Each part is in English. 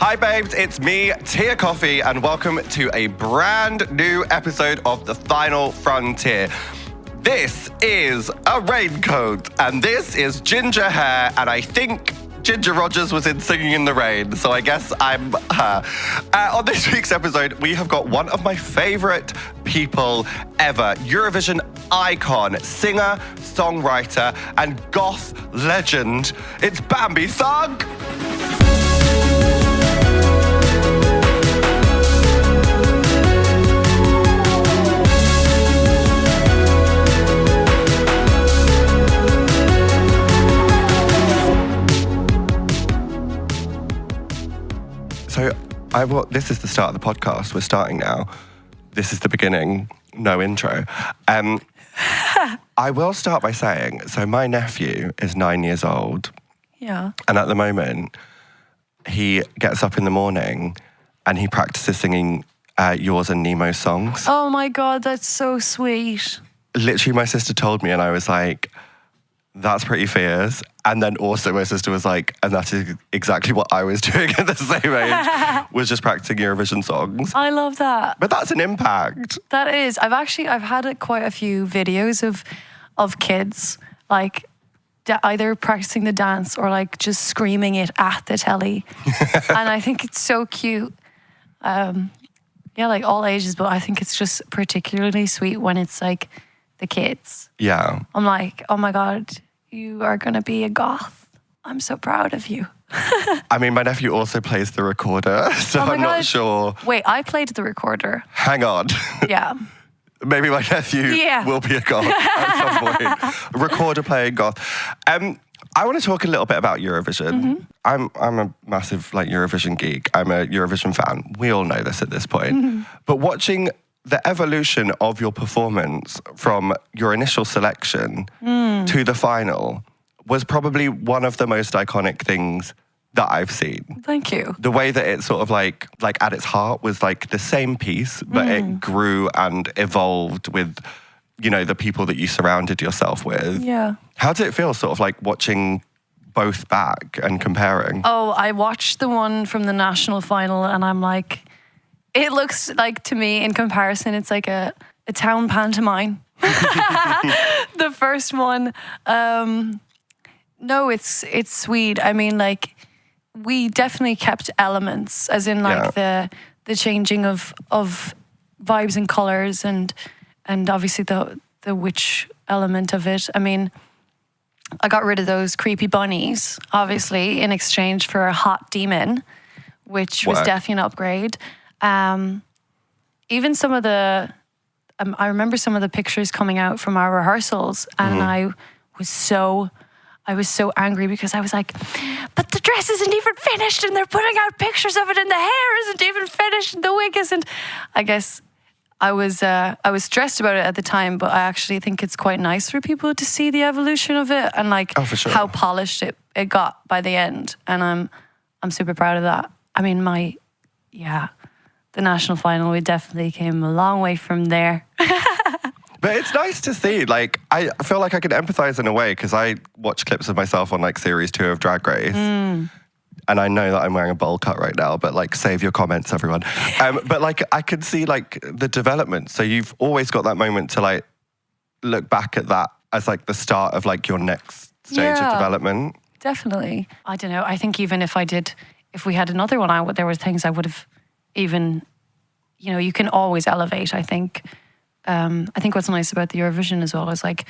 Hi babes, it's me, Tia Kofi, and welcome to a brand new episode of the Final FronTia. This is a raincoat, and this is ginger hair, and I think Ginger Rogers was in Singing in the Rain, so I guess I'm her. On this week's episode, we have got one of my favourite people ever, Eurovision icon, singer, songwriter, and goth legend. It's Bambie Thug. So this is the start of the podcast. We're starting now. This is the beginning. No intro. I will start by saying, so my nephew is 9 years old. Yeah. And at the moment, he gets up in the morning and he practices singing yours and Nemo's songs. Oh my God, that's so sweet. Literally, my sister told me and I was like, that's pretty fierce. And then also my sister was like, and that is exactly what I was doing at the same age, was just practicing Eurovision songs. I love that. But that's an impact. That is. I've had quite a few videos of kids like either practicing the dance or like just screaming it at the telly. And I think it's so cute. Yeah, like all ages, but I think it's just particularly sweet when it's like the kids. Yeah. I'm like, oh my God, you are going to be a goth. I'm so proud of you. I mean, my nephew also plays the recorder, so I'm not sure. Wait, I played the recorder. Hang on. Yeah. Maybe my nephew will be a goth at some point. Recorder playing goth. I want to talk a little bit about Eurovision. I'm a massive Eurovision geek. I'm a Eurovision fan. We all know this at this point. But watching the evolution of your performance from your initial selection to the final was probably one of the most iconic things that I've seen. Thank you. The way that it sort of like at its heart was like the same piece, but it grew and evolved with, you know, the people that you surrounded yourself with. Yeah. How did it feel sort of like watching both back and comparing? Oh, I watched the one from the national final and I'm like, it looks like, to me, in comparison, it's like a town pantomime. The first one. No, it's sweet. I mean, like, we definitely kept elements, as in like the changing of vibes and colours and obviously the witch element of it. I mean, I got rid of those creepy bunnies, obviously, in exchange for a hot demon, which was definitely an upgrade. Even some of the, I remember some of the pictures coming out from our rehearsals, and I was so angry because I was like, but the dress isn't even finished, and they're putting out pictures of it, and the hair isn't even finished, and the wig isn't. I guess I was stressed about it at the time, but I actually think it's quite nice for people to see the evolution of it and like how polished it got by the end, and I'm super proud of that. I mean, the national final, we definitely came a long way from there. But it's nice to see. Like, I feel like I can empathize in a way because I watch clips of myself on like series 2 of Drag Race. And I know that I'm wearing a bowl cut right now, but like, save your comments, everyone. But like, I could see like the development. So you've always got that moment to like look back at that as like the start of like your next stage of development. Definitely. I don't know. I think even if we had another one out, there were things I would have even, you know, you can always elevate, I think. I think what's nice about the Eurovision as well is like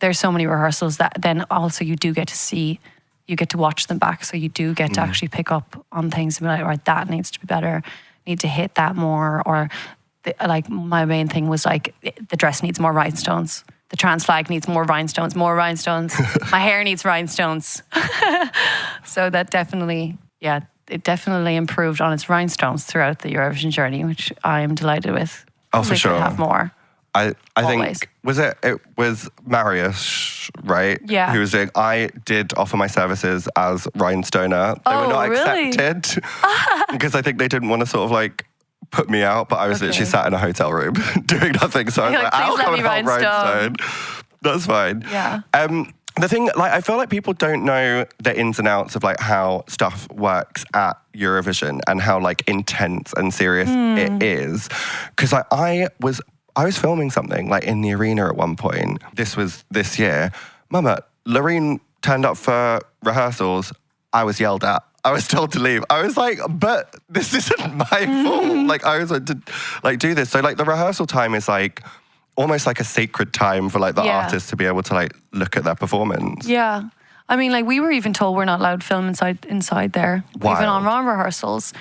there's so many rehearsals that then also you do get to see, you get to watch them back, so you do get to actually pick up on things and be like, right, that needs to be better, need to hit that more, or like my main thing was like the dress needs more rhinestones, the trans flag needs more rhinestones, my hair needs rhinestones. So that definitely, it definitely improved on its rhinestones throughout the Eurovision journey, which I am delighted with. Oh, for sure. Could have more. I think, it was Marius, right? Yeah. Who was doing, I did offer my services as rhinestoner. They were not accepted because I think they didn't want to sort of like put me out, but I was literally sat in a hotel room doing nothing. So I was like, I'll come and help rhinestone. That's fine. Yeah. The thing, like, I feel like people don't know the ins and outs of like how stuff works at Eurovision and how like intense and serious it is. Because like, I was filming something like in the arena at one point. This was this year. Mama, Loreen turned up for rehearsals. I was yelled at. I was told to leave. I was like, but this isn't my fault. Like, I was meant to like do this. So like the rehearsal time is like almost like a sacred time for like the artist to be able to like look at their performance. Yeah. I mean, like we were even told we're not allowed to film inside there, Wild. even on our rehearsals.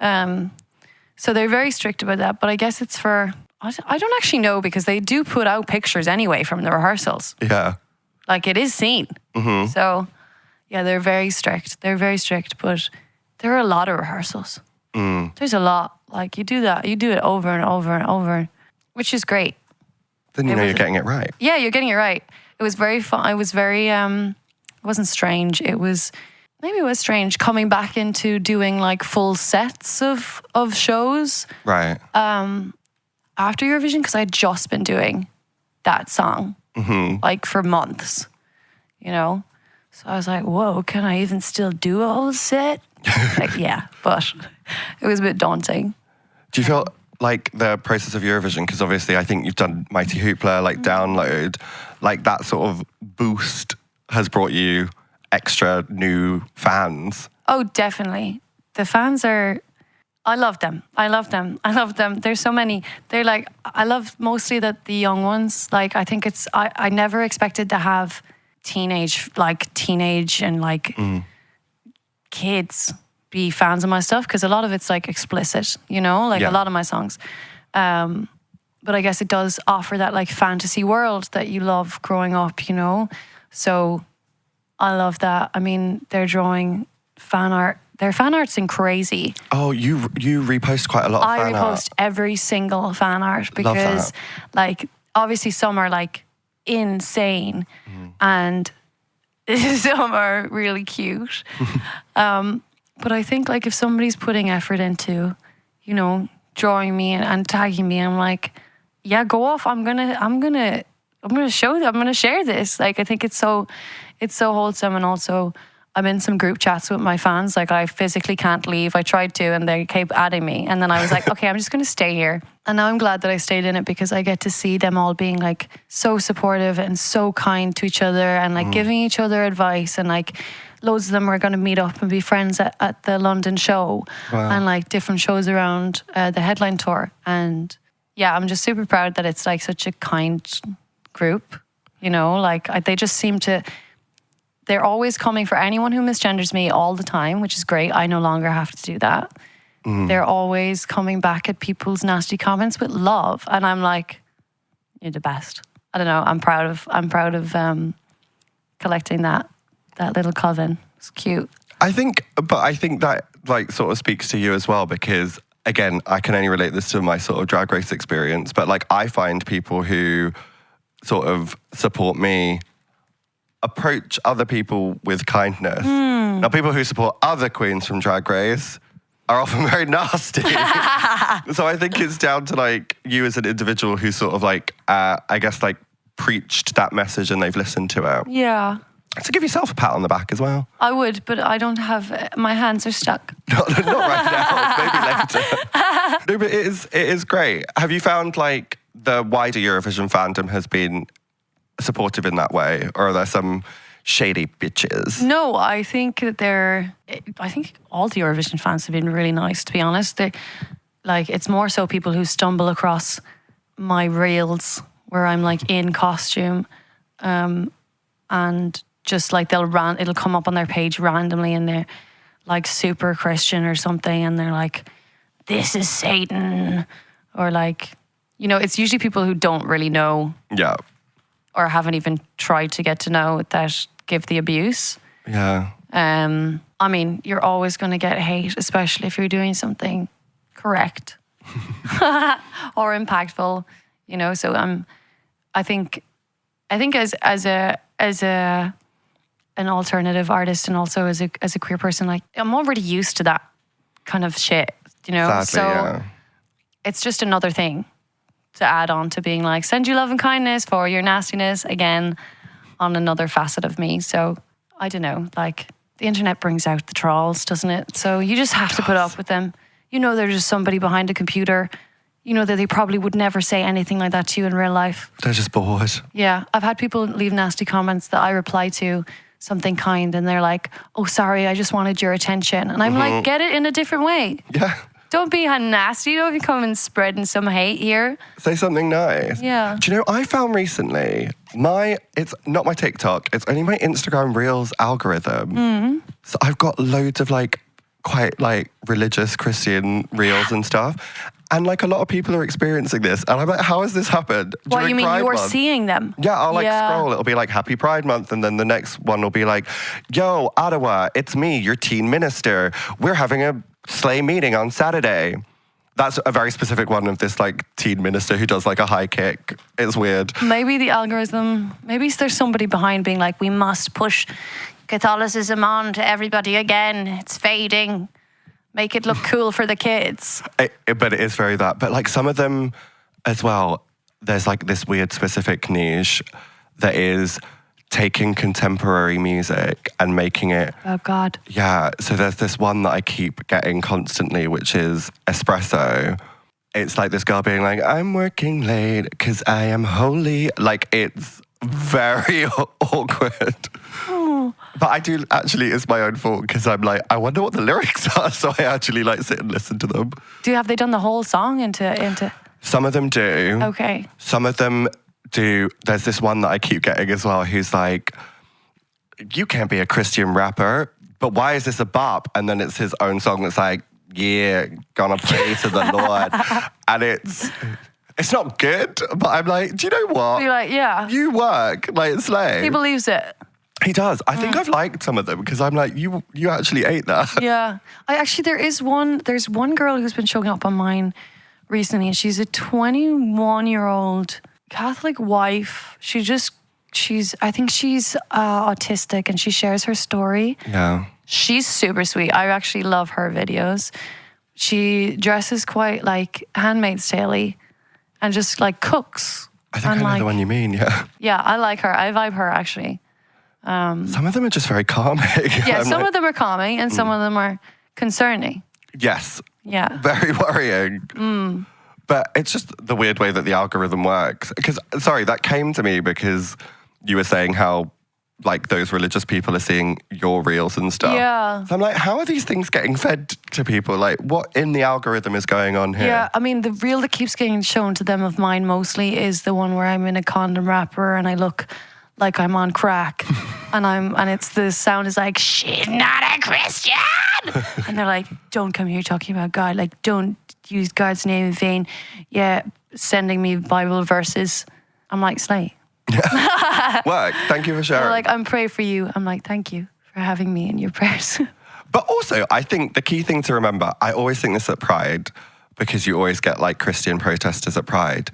So they're very strict about that. But I guess it's for, I don't actually know because they do put out pictures anyway from the rehearsals. Yeah. Like it is seen. Mm-hmm. So yeah, they're very strict. They're very strict, but there are a lot of rehearsals. There's a lot. Like you do it over and over and over, which is great. Then you know you're getting it right. Yeah, you're getting it right. It was very fun. It was very, it wasn't strange. Maybe it was strange coming back into doing like full sets of shows. Right. After Eurovision, because I'd just been doing that song like for months, you know? So I was like, whoa, can I even still do a whole set? Like, yeah, but it was a bit daunting. Do you feel like the process of Eurovision, because obviously I think you've done Mighty Hoopla, like Download, like that sort of boost has brought you extra new fans? Oh, definitely. The fans are, I love them. There's so many. They're like, I love mostly the young ones. Like, I think I never expected to have teenage and like kids be fans of my stuff, because a lot of it's like explicit, you know, like a lot of my songs. But I guess it does offer that like fantasy world that you love growing up, you know? So I love that. I mean, they're drawing fan art. Their fan art's in crazy. Oh, you repost quite a lot of fan art. I repost every single fan art because like obviously some are like insane and some are really cute. But I think like if somebody's putting effort into, you know, drawing me and tagging me, I'm like, yeah, go off. I'm gonna show them. I'm gonna share this. Like, I think it's so wholesome. And also I'm in some group chats with my fans. Like, I physically can't leave. I tried to, and they kept adding me. And then I was like, okay, I'm just gonna stay here. And now I'm glad that I stayed in it, because I get to see them all being like so supportive and so kind to each other, and like giving each other advice, and like loads of them are going to meet up and be friends at the London show. Wow. And like different shows around the headline tour. And yeah, I'm just super proud that it's like such a kind group, you know, like they just seem to, they're always coming for anyone who misgenders me all the time, which is great. I no longer have to do that. They're always coming back at people's nasty comments with love. And I'm like, you're the best. I don't know. I'm proud of collecting that little coven. It's cute. I think that like sort of speaks to you as well, because again, I can only relate this to my sort of drag race experience, but like I find people who sort of support me approach other people with kindness. Now, people who support other queens from Drag Race are often very nasty. So I think it's down to like you as an individual who sort of like, I guess like preached that message and they've listened to it. Yeah. So give yourself a pat on the back as well. I would, but I don't have, my hands are stuck. Not right now, maybe later. No, but it is great. Have you found like the wider Eurovision fandom has been supportive in that way? Or are there some shady bitches? No, I think that I think all the Eurovision fans have been really nice, to be honest. It's more so people who stumble across my reels where I'm like in costume, and just like it'll come up on their page randomly, and they're like super Christian or something, and they're like, this is Satan, or like, you know, it's usually people who don't really know, or haven't even tried to get to know, that give the abuse. Yeah. I mean, you're always going to get hate, especially if you're doing something correct or impactful, you know. So I think as an alternative artist, and also as a queer person, like I'm already used to that kind of shit, you know. Sadly, it's just another thing to add on to being like, send you love and kindness for your nastiness. Again, on another facet of me. So I don't know, like the internet brings out the trolls, doesn't it? So you just have to put up with them. You know, there's just somebody behind a computer. You know that they probably would never say anything like that to you in real life. They're just bored. Yeah, I've had people leave nasty comments that I reply to something kind, and they're like, "Oh, sorry, I just wanted your attention." And I'm like, get it in a different way. Yeah. Don't be nasty. Don't be coming spreading some hate here. Say something nice. Yeah. Do you know, I found recently, it's not my TikTok, it's only my Instagram Reels algorithm. So I've got loads of like, quite like religious Christian Reels and stuff. And like a lot of people are experiencing this. And I'm like, how has this happened? What, you mean Pride you're Month? seeing them? Yeah, I'll like scroll. It'll be like Happy Pride Month. And then the next one will be like, yo, Ottawa, it's me, your teen minister. We're having a slay meeting on Saturday. That's a very specific one of this like teen minister who does like a high kick. It's weird. Maybe the algorithm, maybe there's somebody behind being like, we must push Catholicism on to everybody again. It's fading. Make it look cool for the kids. But it is very that. But like some of them as well, there's like this weird specific niche that is taking contemporary music and making it. Oh, God. Yeah. So there's this one that I keep getting constantly, which is Espresso. It's like this girl being like, I'm working late because I am holy. Like it's very awkward. Oh. But I do actually, it's my own fault because I'm like, I wonder what the lyrics are. So I actually like sit and listen to them. Have they done the whole song into? Some of them do. Okay. Some of them do. There's this one that I keep getting as well who's like, you can't be a Christian rapper, but why is this a bop? And then it's his own song that's like, yeah, gonna pray to the Lord. And it's not good, but I'm like, do you know what? You're like, yeah. You work, like, slay. He believes it. He does. I think I've liked some of them because I'm like, you actually ate that. Yeah. There's one girl who's been showing up on mine recently. She's a 21-year-old Catholic wife. I think she's autistic, and she shares her story. Yeah. She's super sweet. I actually love her videos. She dresses quite like Handmaid's Tale-y and just like cooks. I think I know the one you mean, yeah. Yeah, I like her. I vibe her actually. Some of them are just very calming. Yeah, some of them are calming and some of them are concerning. Yes. Yeah. Very worrying. But it's just the weird way that the algorithm works. Because, sorry, that came to me because you were saying how like those religious people are seeing your reels and stuff. Yeah. So I'm like, how are these things getting fed to people? Like, what in the algorithm is going on here? Yeah, I mean, the reel that keeps getting shown to them of mine mostly is the one where I'm in a condom wrapper and I look like I'm on crack. and it's the sound is like, she's not a Christian. And they're like, don't come here talking about God. Like, don't use God's name in vain. Yeah, sending me Bible verses. I'm like, slay. Work. Thank you for sharing. They're like, I'm praying for you. I'm like, thank you for having me in your prayers. But also, I think the key thing to remember, I always think this at Pride, because you always get like Christian protesters at Pride.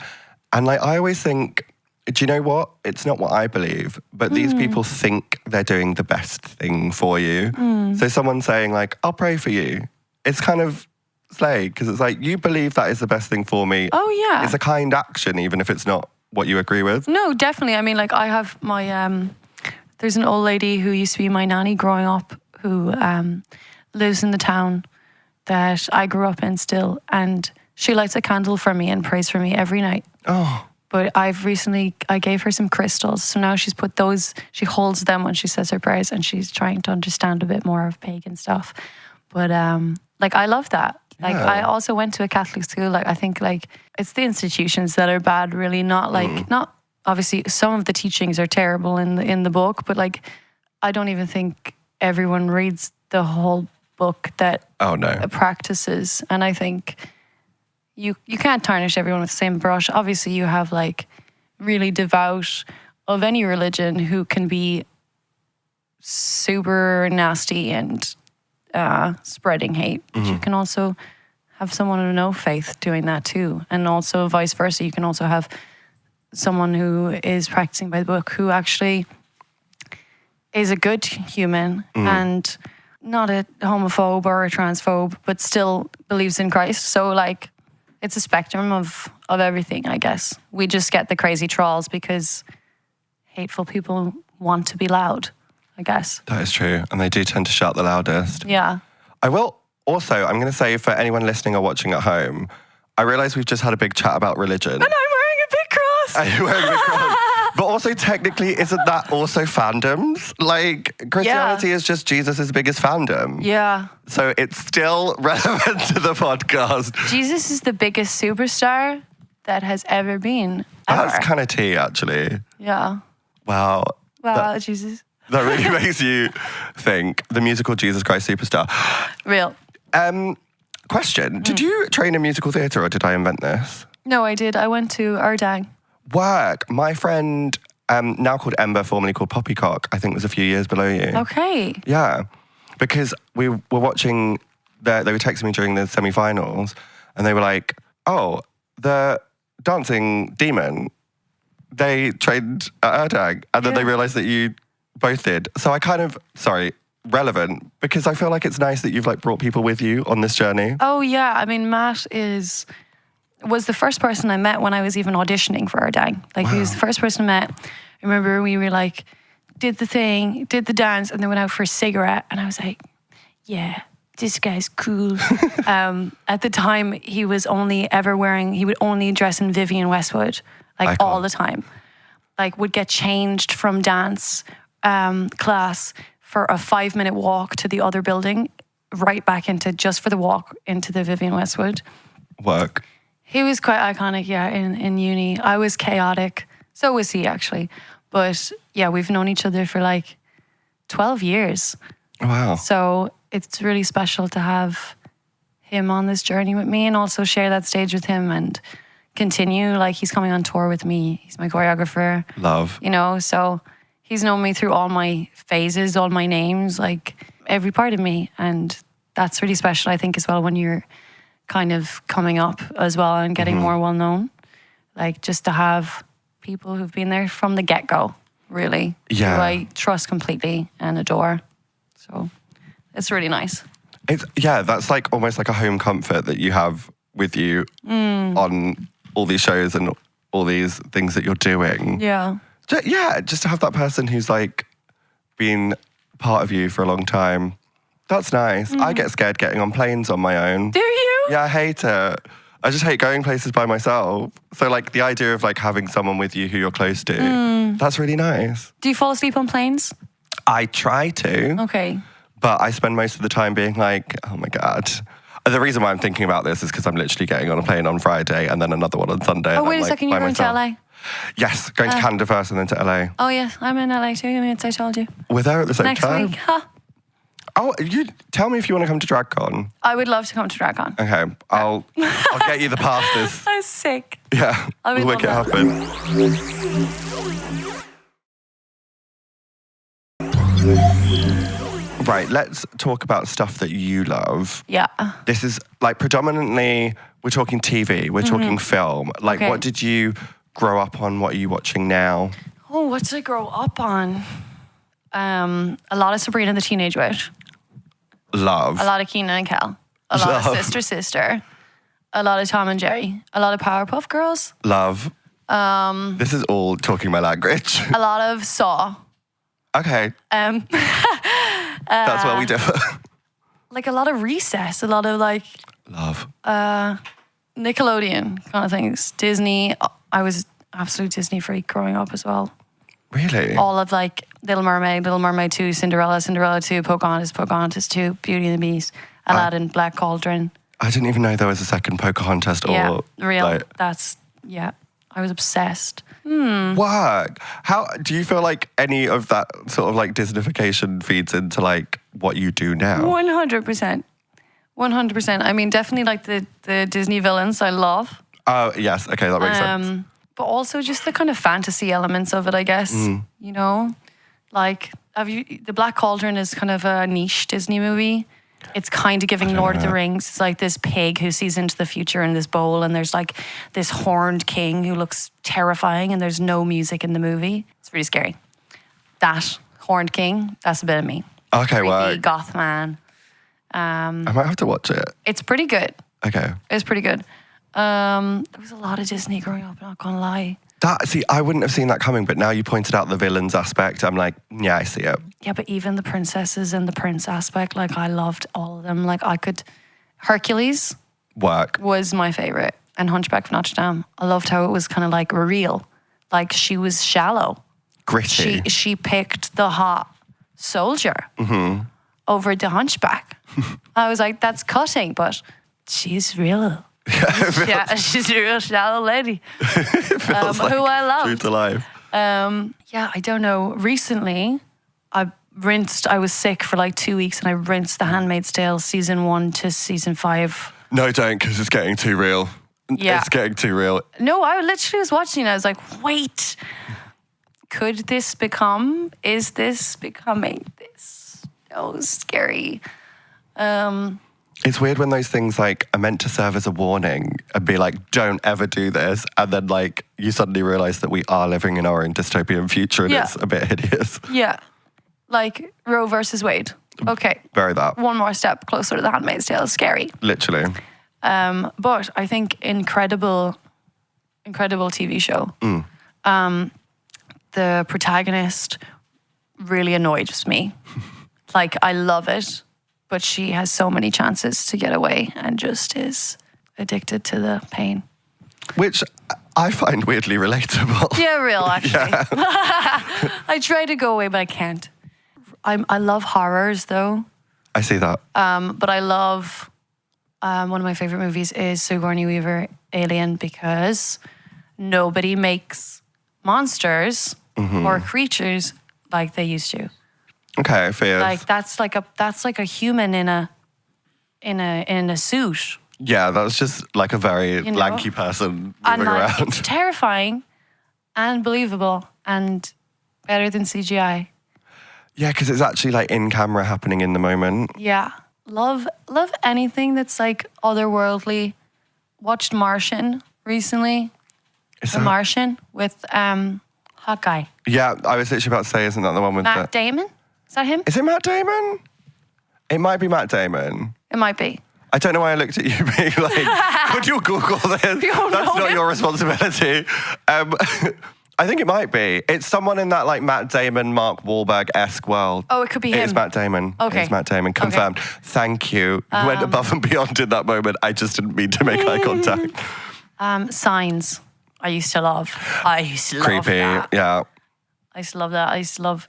And like, I always think, do you know what? It's not what I believe, but these people think they're doing the best thing for you. So someone saying like, I'll pray for you. It's kind of slay, because it's like, you believe that is the best thing for me. Oh, yeah. It's a kind action, even if it's not what you agree with. No, definitely. I mean, like I have my, there's an old lady who used to be my nanny growing up who lives in the town that I grew up in still. And she lights a candle for me and prays for me every night. Oh. But I gave her some crystals. So now she's put those, she holds them when she says her prayers and she's trying to understand a bit more of pagan stuff. But like, I love that. Like, I also went to a Catholic school. Like, I think like it's the institutions that are bad, really, not like, not obviously some of the teachings are terrible in the book, but like, I don't even think everyone reads the whole book that practices. And I think you can't tarnish everyone with the same brush. Obviously, you have like really devout of any religion who can be super nasty and spreading hate. But you can also have someone of no faith doing that too. And also vice versa. You can also have someone who is practicing by the book who actually is a good human and not a homophobe or a transphobe, but still believes in Christ. So like, it's a spectrum of everything, I guess. We just get the crazy trolls because hateful people want to be loud, I guess. That is true. And they do tend to shout the loudest. Yeah. I will also, I'm going to say for anyone listening or watching at home, I realise we've just had a big chat about religion. And I'm wearing a big cross. Are you wearing a big cross? But also, technically, isn't that also fandoms? Like, Christianity is just Jesus' biggest fandom. Yeah. So it's still relevant to the podcast. Jesus is the biggest superstar that has ever been. Ever. That's kind of tea, actually. Yeah. Wow. Wow, Jesus. That really makes you think. The musical Jesus Christ Superstar. Real. Question. Did you train in musical theatre or did I invent this? No, I did. I went to Erdang. Work. My friend, now called Ember, formerly called Poppycock, I think was a few years below you. Okay. Yeah. Because we were watching, they were texting me during the semi-finals and they were like, oh, the dancing demon, they trained at Erdang. And then they realised that you both did. So I kind of, relevant, because I feel like it's nice that you've like brought people with you on this journey. Oh yeah, I mean Matt was the first person I met when I was even auditioning for Erdang. Like he was the first person I met. I remember we were like, did the thing, did the dance, and then went out for a cigarette, and I was like, yeah, this guy's cool. At the time, he would only dress in Vivienne Westwood, like all the time. Like would get changed from dance class for a 5-minute walk to the other building, right back into, just for the walk into the Vivienne Westwood. Work. He was quite iconic, yeah, in uni. I was chaotic. So was he, actually. But yeah, we've known each other for like 12 years. Wow. So it's really special to have him on this journey with me and also share that stage with him and continue. Like he's coming on tour with me. He's my choreographer. Love. You know, so he's known me through all my phases, all my names, like every part of me. And that's really special, I think, as well, when you're kind of coming up as well and getting more well known. Like just to have people who've been there from the get-go, really. Yeah. Who I trust completely and adore. So it's really nice. That's like almost like a home comfort that you have with you on all these shows and all these things that you're doing. Yeah. Just to have that person who's like been part of you for a long time. That's nice. I get scared getting on planes on my own. Do you? Yeah, I hate it. I just hate going places by myself. So like the idea of like having someone with you who you're close to, that's really nice. Do you fall asleep on planes? I try to. Okay. But I spend most of the time being like, oh my God. The reason why I'm thinking about this is because I'm literally getting on a plane on Friday and then another one on Sunday. Oh, wait a second, you're going to LA? Yes, going to Canada first and then to LA. Oh, yeah, I'm in LA too. I told you. We're there at the same time. Next week, huh? Oh, you tell me if you want to come to DragCon. I would love to come to DragCon. Okay, I'll get you the passes. I'm sick. Yeah, we'll make it happen. Right, let's talk about stuff that you love. Yeah. This is like predominantly, we're talking TV, we're talking film. Like what did you grow up on? What are you watching now? Oh, what did I grow up on? A lot of Sabrina the Teenage Witch. Love. A lot of Kenan and Kel. A lot of Sister. A lot of Tom and Jerry. A lot of Powerpuff Girls. Love. This is all talking my language. A lot of Saw. Okay. That's where we differ. Like a lot of Recess. A lot of like... Love. Nickelodeon kind of things. Disney. I was absolute Disney freak growing up as well. Really? All of like Little Mermaid 2, Cinderella 2, Pocahontas 2, Beauty and the Beast, Aladdin, Black Cauldron. I didn't even know there was a second Pocahontas or... real. Like, I was obsessed. Work. How do you feel like any of that sort of like Disneyfication feeds into like what you do now? 100%. 100%. I mean, definitely like the Disney villains I love. Oh, yes. Okay, that makes sense. But also just the kind of fantasy elements of it, I guess. You know? Like, the Black Cauldron is kind of a niche Disney movie. It's kind of giving Lord of the Rings. It's like this pig who sees into the future in this bowl, and there's like this horned king who looks terrifying, and there's no music in the movie. It's really scary. That horned king, that's a bit of me. Okay, Creepy, goth man. I might have to watch it. It's pretty good. Okay. It's pretty good. There was a lot of Disney growing up, not gonna lie. See, I wouldn't have seen that coming, but now you pointed out the villains aspect. I'm like, yeah, I see it. Yeah, but even the princesses and the prince aspect, like I loved all of them. Like Hercules was my favorite, and Hunchback of Notre Dame. I loved how it was kind of like real. Like she was shallow. Gritty. She picked the hot soldier over the hunchback. I was like, that's cutting, but she's real. Yeah, she's a real shallow lady. Who I love. True to life. Yeah, I don't know. Recently, I was sick for like 2 weeks and I rinsed The Handmaid's Tale season 1 to season 5. No, don't, because it's getting too real. Yeah. It's getting too real. No, I literally was watching and I was like, wait, is this becoming this? Oh, scary. It's weird when those things like are meant to serve as a warning and be like, don't ever do this. And then like you suddenly realize that we are living in our own dystopian future and it's a bit hideous. Yeah. Like Roe versus Wade. Okay. Very that. One more step closer to The Handmaid's Tale. Scary. Literally. But I think incredible TV show. The protagonist really annoys me. Like, I love it, but she has so many chances to get away and just is addicted to the pain. Which I find weirdly relatable. Yeah, real, actually. Yeah. I try to go away, but I can't. I love horrors, though. I see that. But I love... one of my favorite movies is Sigourney Weaver, Alien, because nobody makes monsters or creatures like they used to. Okay, fair. Like that's like a human in a suit. Yeah, that's just like a very lanky person moving around. It's terrifying and believable and better than CGI. Yeah, because it's actually like in camera happening in the moment. Yeah. Love anything that's like otherworldly. Watched Martian recently. Martian with hot guy. Yeah, I was literally about to say, isn't that the one with Matt Damon? Is that him? Is it Matt Damon? It might be Matt Damon. It might be. I don't know why I looked at you being like, could you Google this? That's not your responsibility. I think it might be. It's someone in that like Matt Damon, Mark Wahlberg-esque world. Oh, it could be him. It's Matt Damon. Okay. It's Matt Damon. Confirmed. Okay. Thank you. You went above and beyond in that moment. I just didn't mean to make eye contact. Signs. I used to love. Creepy. That. Yeah. I used to love that. I used to love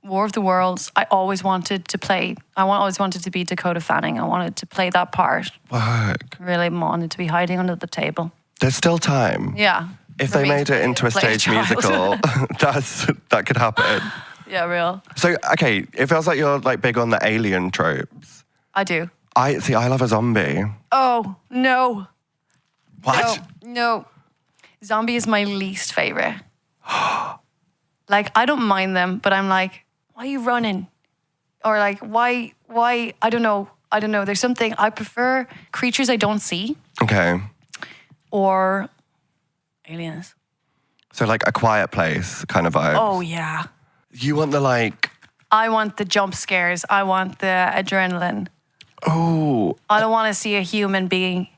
War of the Worlds. I always wanted to play. Always wanted to be Dakota Fanning. I wanted to play that part. Work. Really wanted to be hiding under the table. There's still time. Yeah. If they made it into a stage musical, that could happen. Yeah, real. So, okay, it feels like you're like big on the alien tropes. I do. I love a zombie. Oh, no. What? No. Zombie is my least favorite. Like, I don't mind them, but I'm like, why are you running? Or like, why? I don't know. There's something, I prefer creatures I don't see. Okay. Or aliens. So like A Quiet Place kind of vibe. Oh, yeah. You want the like... I want the jump scares. I want the adrenaline. Oh. I don't want to see a human being.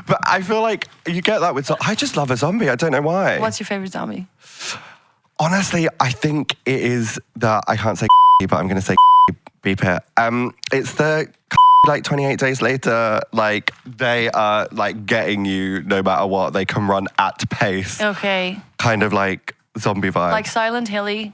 But I feel like you get that with... I just love a zombie. I don't know why. What's your favorite zombie? Honestly, I think it is the... I can't say but I'm going to say beep it. It's the... Like 28 days later, like they are like getting you no matter what. They can run at pace. Okay. Kind of like zombie vibe. Like Silent Hilly.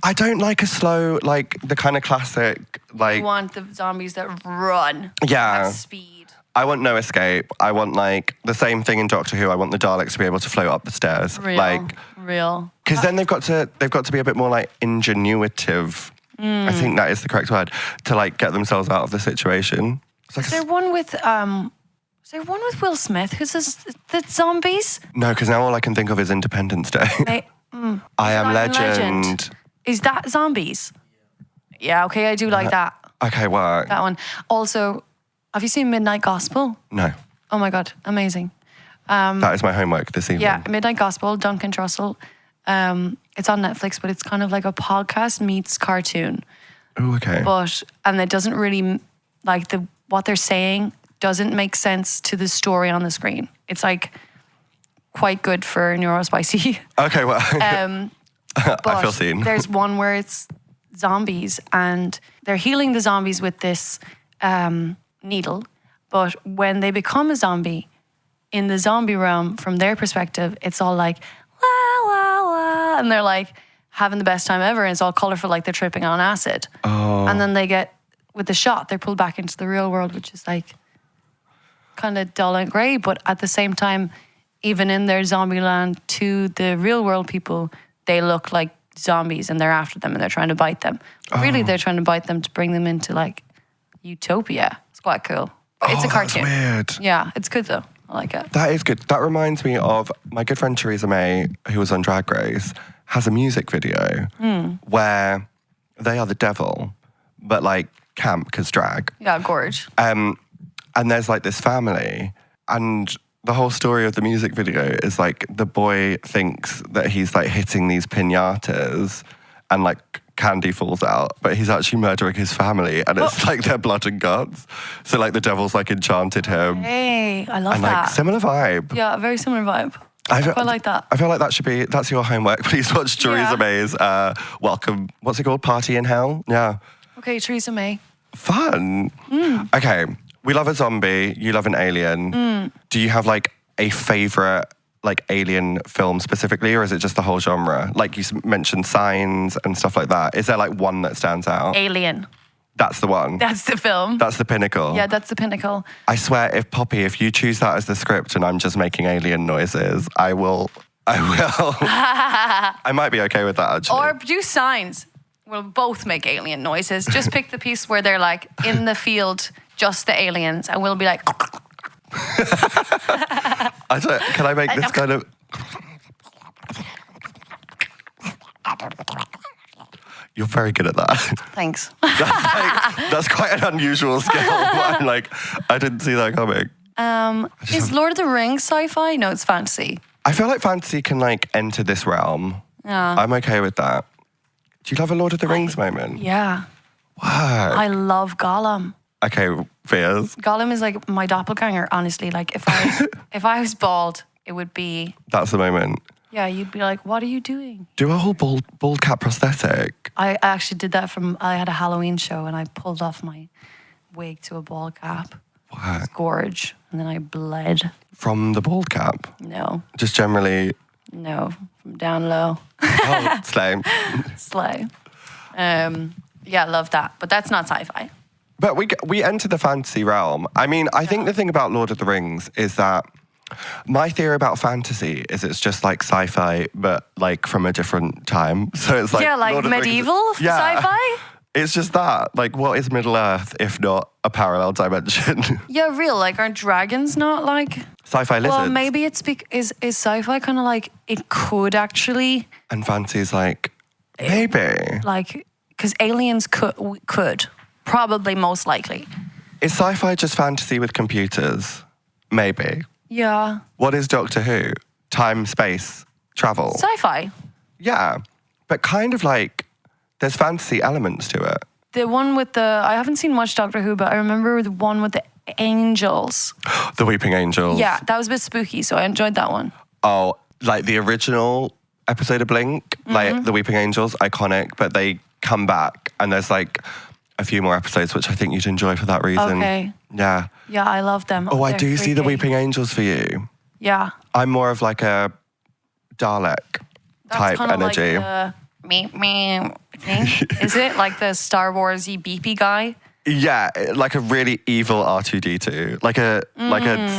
I don't like a slow, like the kind of classic, like... You want the zombies that run. Yeah. At speed. I want no escape. I want like the same thing in Doctor Who. I want the Daleks to be able to float up the stairs. Real. Because then they've got to be a bit more like ingenuitive. I think that is the correct word, to like get themselves out of the situation. Is there one with Will Smith who says the zombies? No, because now all I can think of is Independence Day. I Am Legend. Is that zombies? Yeah, okay, I do like that. Okay, work. That one. Also, have you seen Midnight Gospel? No. Oh my God, amazing. That is my homework this evening. Yeah, Midnight Gospel, Duncan Trussell. It's on Netflix, but it's kind of like a podcast meets cartoon. Oh, okay. And it doesn't really, like what they're saying doesn't make sense to the story on the screen. It's like quite good for neurospicy. Okay, well, But I feel seen. There's one where it's zombies and they're healing the zombies with this needle. But when they become a zombie, in the zombie realm, from their perspective, it's all like, wah, wah, wah. And they're like having the best time ever. And it's all colorful, like they're tripping on acid. Oh. And then they get, with the shot, they're pulled back into the real world, which is like kind of dull and grey. But at the same time, even in their zombie land, to the real world people, they look like zombies and they're after them and they're trying to bite them. Really, they're trying to bite them to bring them into like utopia. It's quite cool. It's a cartoon. That's weird. Yeah, it's good though. I like it. That is good. That reminds me of my good friend Theresa May, who was on Drag Race, has a music video where they are the devil, but like camp because drag. Yeah, gorge. And there's like this family, and the whole story of the music video is like the boy thinks that he's like hitting these piñatas and like candy falls out, but he's actually murdering his family and it's like their blood and guts. So like the devil's like enchanted him. Hey, I love And that. like similar vibe. Yeah, a very similar vibe. I quite like that. I feel like that's your homework. Please watch Theresa May's Welcome, what's it called? Party in Hell? Yeah. Okay, Theresa May. Fun. Okay, we love a zombie, you love an alien. Do you have like a favourite like alien film specifically, or is it just the whole genre? Like you mentioned Signs and stuff like that. Is there like one that stands out? Alien. That's the one. That's the film. That's the pinnacle. Yeah, that's the pinnacle. I swear, if you choose that as the script and I'm just making alien noises, I will. I might be okay with that, actually. Or do Signs. We'll both make alien noises. Just pick the piece where they're like in the field, just the aliens, and we'll be like. Can I make this kind of... You're very good at that. Thanks. That's quite an unusual skill. I'm like, I didn't see that coming. Is Lord of the Rings sci-fi? No, it's fantasy. I feel like fantasy can like enter this realm. Yeah. I'm okay with that. Do you love a Lord of the Rings moment? Yeah. Wow. I love Gollum. Okay, fears. Gollum is like my doppelganger, honestly. Like if I was bald, it would be... That's the moment. Yeah, you'd be like, what are you doing? Do a whole bald cap prosthetic. I actually did that I had a Halloween show and I pulled off my wig to a bald cap. Wow. It's gorge. And then I bled. From the bald cap? No. Just generally... No, from down low. Oh, slay. Slay. Yeah, love that. But that's not sci-fi. But we enter the fantasy realm. I mean, I think the thing about Lord of the Rings is that my theory about fantasy is it's just like sci-fi, but like from a different time. So it's like... Yeah, like Lord of the Rings- medieval sci-fi? It's just that. Like, what is Middle Earth if not a parallel dimension? Yeah, real. Like, aren't dragons not like... Sci-fi lizards. Well, maybe it's... Is sci-fi kind of like... It could actually... And fantasy is like, maybe. Like, because aliens could. Probably, most likely. Is sci-fi just fantasy with computers? Maybe. Yeah. What is Doctor Who? Time, space, travel. Sci-fi. Yeah, but kind of like there's fantasy elements to it. The one with the... I haven't seen much Doctor Who, but I remember the one with the angels. The Weeping Angels. Yeah, that was a bit spooky, so I enjoyed that one. Oh, like the original episode of Blink, like The Weeping Angels, iconic, but they come back and there's like a few more episodes, which I think you'd enjoy for that reason. Okay. Yeah. Yeah, I love them. Oh, I They're do see The freaky. Weeping Angels for you. Yeah. I'm more of like a Dalek type kind of energy. like the thing. Is it like the Star Warsy beepy guy? Yeah, like a really evil R2D2. Like a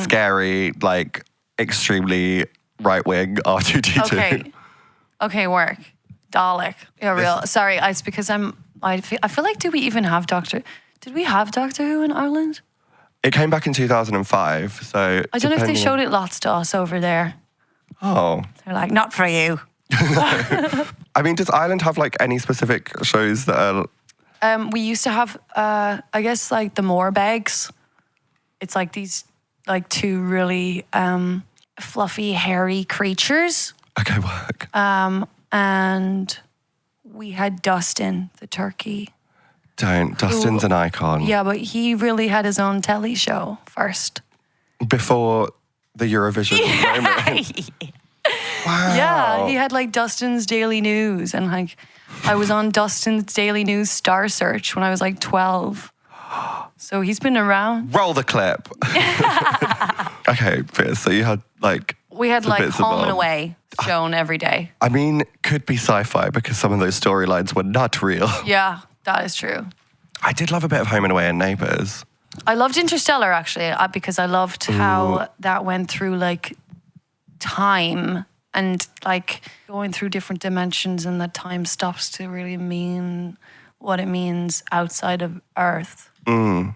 scary, like extremely right-wing R2D2. Okay, work. Dalek. Yeah, real. Sorry, it's because I feel like, did we have Doctor Who in Ireland? It came back in 2005, so... I don't know if they showed it lots to us over there. Oh. They're like, not for you. I mean, does Ireland have like any specific shows that are... We used to have, I guess, like the Morbegs. It's like these, like two really fluffy, hairy creatures. Okay, work. And we had Dustin, the turkey. Don't. Dustin's an icon. Yeah, but he really had his own telly show first. Before the Eurovision moment. Wow. Yeah, he had like Dustin's Daily News, and like I was on Dustin's Daily News Star Search when I was like 12. So he's been around. Roll the clip. Okay, Fierce, so you had like... We had like bits and Home and bobs. Away shown every day. I mean, could be sci-fi because some of those storylines were not real. Yeah, that is true. I did love a bit of Home and Away and Neighbours. I loved Interstellar actually because I loved how that went through like time and like going through different dimensions, and that time stops to really mean what it means outside of Earth. And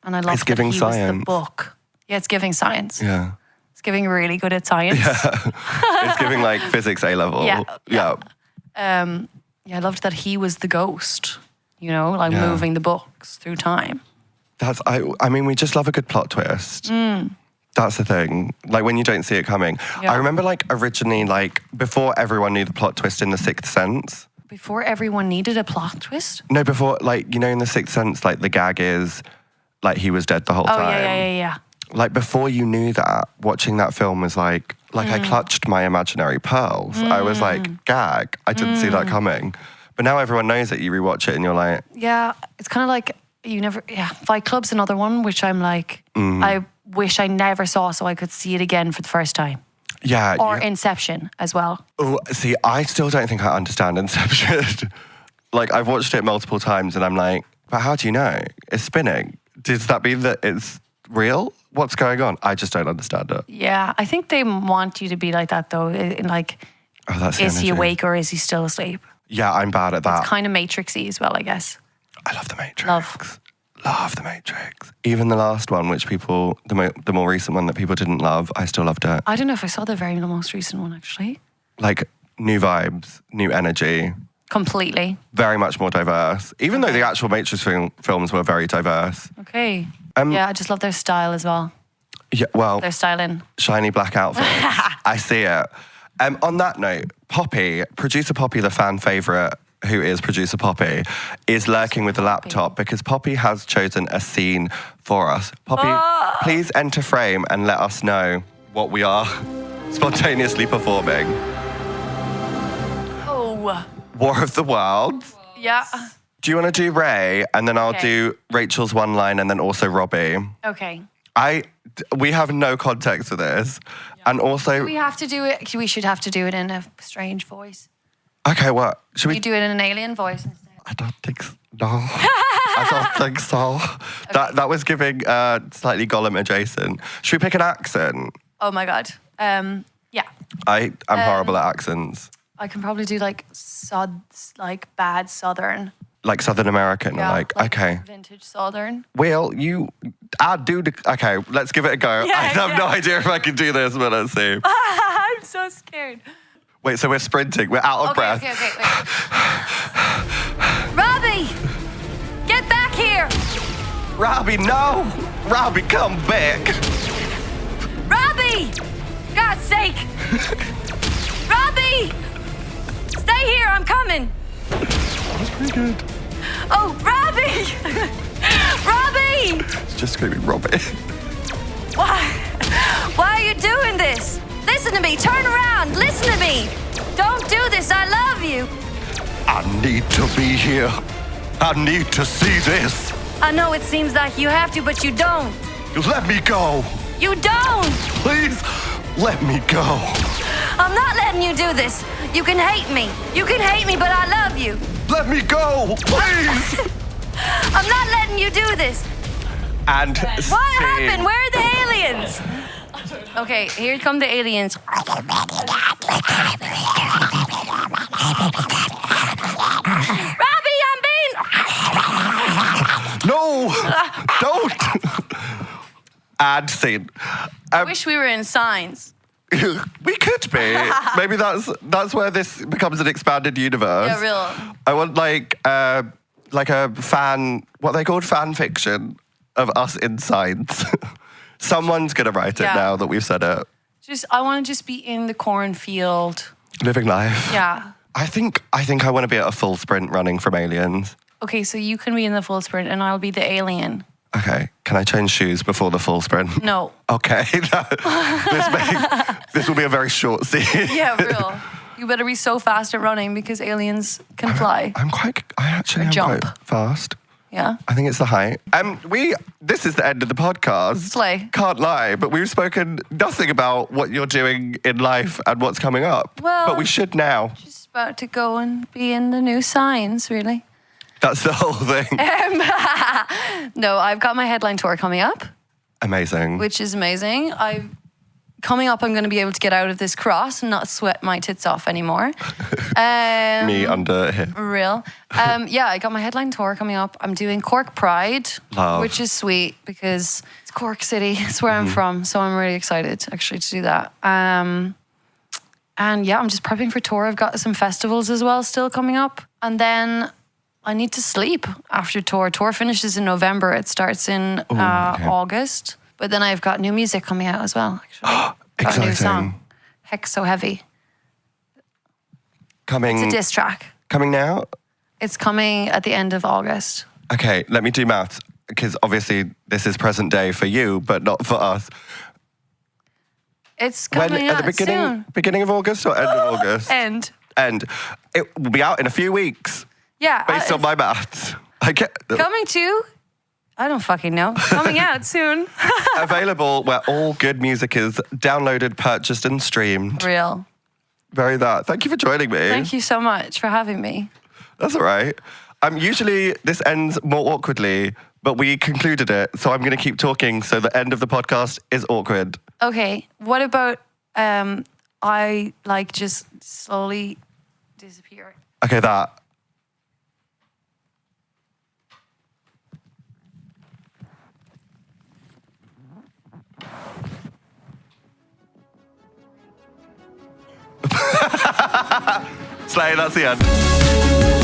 I love It's giving that he was science. the book. Yeah, it's giving science. Yeah. It's giving really good at science. It's giving like physics A-level. Yeah. Yeah. Yeah, I loved that he was the ghost, you know, like Yeah. moving the books through time. I mean, we just love a good plot twist. That's the thing. Like when you don't see it coming. Yeah. I remember like originally, like before everyone knew the plot twist in The Sixth Sense. Before everyone needed a plot twist? No, before, like, you know, in The Sixth Sense, like the gag is like he was dead the whole Oh, time. yeah. Like before you knew that, watching that film was like I clutched my imaginary pearls. I was like, gag. I didn't see that coming. But now everyone knows it. You rewatch it and you're like... Yeah, it's kind of like Fight Club's another one, which I'm like, I wish I never saw so I could see it again for the first time. Yeah. Or Inception as well. Oh, see, I still don't think I understand Inception. Like, I've watched it multiple times and I'm like, but how do you know? It's spinning. Does that mean that it's real? What's going on? I just don't understand it. Yeah, I think they want you to be like that though. Like, Oh, that's the is he energy. awake or is he still asleep? Yeah, I'm bad at that. Kind of Matrixy as well, I guess. I love The Matrix. Love The Matrix. Even the last one, which people, the more recent one that people didn't love, I still loved it. I don't know if I saw the very most recent one actually. Like, new vibes, new energy, Completely. very much more diverse. Even though the actual Matrix films were very diverse. Okay. Yeah, I just love their style as well. Yeah, well, Their styling. shiny black outfits. I see it. On that note, Poppy, producer Poppy, the fan favourite, who is producer Poppy, is lurking with the laptop because Poppy has chosen a scene for us. Poppy, please enter frame and let us know what we are spontaneously performing. Oh. War of the Worlds. Yeah. Do you want to do Ray? And then I'll Okay. do Rachel's one line and then also Robbie. Okay. We have no context for this. And also... We have to do it. We should have to do it in a strange voice. Okay, what? Should we... You do it in an alien voice instead. I don't think so. No. I don't think so. That was giving slightly Gollum adjacent. Should we pick an accent? Oh my God. Yeah. I'm horrible at accents. I can probably do like bad Southern. Like Southern American. Yeah, like, okay. Vintage Southern. Well, okay, let's give it a go. Yeah, I have no yeah. idea if I can do this, but let's see. I'm so scared. Wait, so we're sprinting. We're out of breath. Okay, wait. Robbie! Get back here! Robbie, no! Robbie, come back! Robbie! God's sake! Robbie! Stay here, I'm coming! That's pretty good. Oh, Robbie! Robbie! It's just screaming, Robbie. Why are you doing this? Listen to me, turn around, listen to me! Don't do this, I love you! I need to be here. I need to see this. I know it seems like you have to, but you don't. Let me go. You don't! Please, let me go. I'm not letting you do this. You can hate me. You can hate me, but I love you. Let me go, please. I'm not letting you do this. And What happened? Where are the aliens? Okay, here come the aliens. Robbie, I'm being... No, don't. And scene. I wish we were in Signs. We could be. Maybe that's where this becomes an expanded universe. Yeah, real. I want like a fan, what they called fan fiction of us in Signs. Someone's gonna write it Yeah. now that we've said it. I want to just be in the cornfield. Living life. Yeah. I think I want to be at a full sprint running from aliens. Okay, so you can be in the full sprint and I'll be the alien. Okay, can I change shoes before the full sprint? No. Okay, this will be a very short scene. Yeah, real. You better be so fast at running because aliens can fly. I actually am jump. quite fast. Yeah. I think it's the height. This is the end of the podcast. Slay. Can't lie, but we've spoken nothing about what you're doing in life and what's coming up. Well, but we should now. Just about to go and be in the new Signs, really. That's the whole thing. No, I've got my headline tour coming up. Amazing. Which is amazing. Coming up, I'm going to be able to get out of this cross and not sweat my tits off anymore. Me under here. Real. Yeah, I got my headline tour coming up. I'm doing Cork Pride, Love. which is sweet because it's Cork City. It's where I'm from. So I'm really excited actually to do that. And yeah, I'm just prepping for tour. I've got some festivals as well still coming up. And then I need to sleep after tour. Tour finishes in November. It starts in August. But then I've got new music coming out as well, actually. Got a new song. Heck So Heavy. Coming. It's a diss track. Coming now? It's coming at the end of August. Okay, let me do maths. Because obviously this is present day for you, but not for us. It's coming out soon. Beginning of August or end of August? End. It will be out in a few weeks. Yeah. Based on my maths. Coming to... I don't fucking know. Coming out soon. Available where all good music is downloaded, purchased, and streamed. Real. Very that. Thank you for joining me. Thank you so much for having me. That's all right. Usually this ends more awkwardly, but we concluded it, so I'm going to keep talking so the end of the podcast is awkward. Okay. What about I just slowly disappear? Okay, that. Slay, that's the end.